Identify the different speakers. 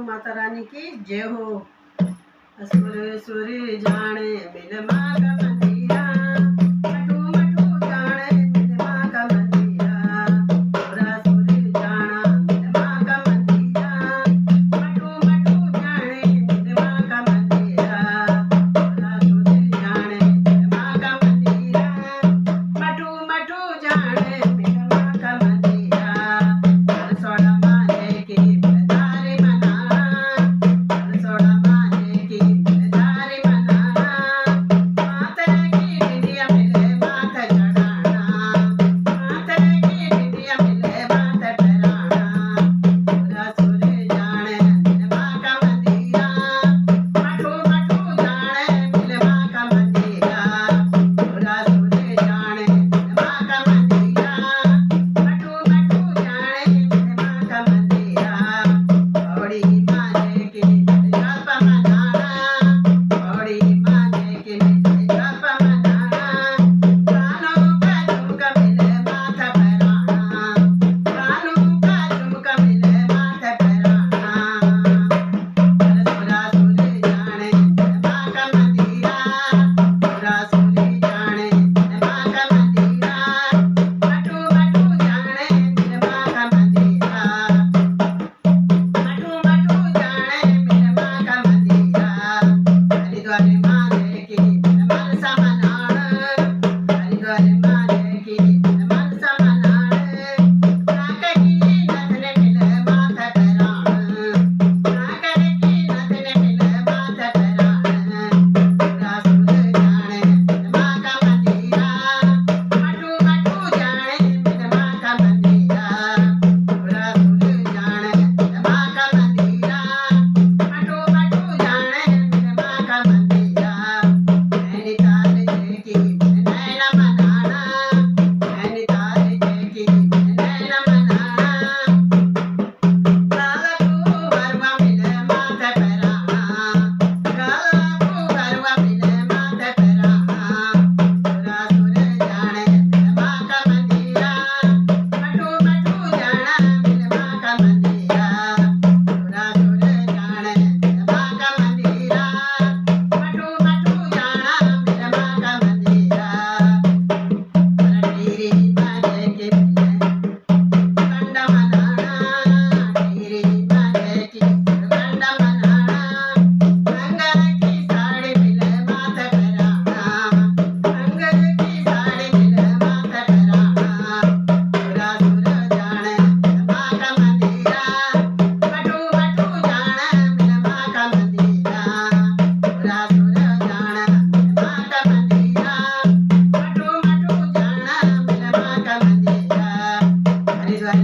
Speaker 1: माता रानी की जय हो। असुर सुर जाने मिल माँ का मंदिरा, मटू मटू जाने मिल माँ का मंदिरा। सुरा सुर जाना मिल माँ का मंदिरा, मटू मटू जाने मिल माँ का मंदिरा। सुरा सुर जाने मिल माँ का मंदिरा, मटू मटू जाने मिल माँ का मंदिरा। सोड़ा माने की तारे मनाना, सोड़ा माने की तारे मनाना। माता की बिटिया मिले माथा चढ़ाना, माता की बिटिया मिले माथा चढ़ाना। सुरा सुर जाने मिल माँ का मंदिरा, मटू मटू जाने मिल माँ का मंदिरा। सुरा सुर जाने मिल माँ का मंदिरा, मटू मटू जाने मिल माँ का मंदिरा। बड़ी माने की जप मनाना, बड़ी माने की जप मनाना। कानों का झुमका मिले माथा पहराना, कानों का झुमका मिले माथा पहराना। सुरा सुर जाने मिल माँ का मंदिरा, सुरा सुर जाने मिल माँ का मंदिरा। मटू मटू जाने मिल माँ का मंदिरा, मटू मटू जाने मिल माँ का मंदिरा। हरिद्वार माने की मनसा मनाना, हरिद्वार माने की मनसा मनाना। नाक की नथने मिले माथा पहराना, नाक की नथने मिले माथा पहराना। सुरा सुर जाने मिल माँ का मंदिरा, मटू मटू जाने मिल माँ का मंदिरा। सुरा सुर जाने मिल माँ का मंदिरा, मटू मटू जाने मिल माँ का मंदिरा। नैनीताल जय की नैना मनाना, नैनीताल जय की नैना मनाना। काला को गरबा मिले माथे पहराना, काला को गरबा मिले माथे पहराना। सुरा सुर जाने मिल माँ का मंदिरा, मटू मटू जाना मिल माँ का मंदिरा। सुरा सुर जाने मिल माँ का मंदिरा, मटू मटू जाना मिल माँ का मंदिरा। तेरी माने के मिले कंडा मनाना, तेरी माने की कंडा मनाना। अंगर की साड़ी मिले माथे पहराना, अंगर की साड़ी मिले माथे पहराना। सुरा सुर जाने मिल माँ का मंदिरा, मटू मटू जाने मिल माँ का मंदिरा। सुरा सुर जाने मिल माँ का मंदिरा, मटू मटू जाने मिल माँ का मंदिरा। हरिद्वार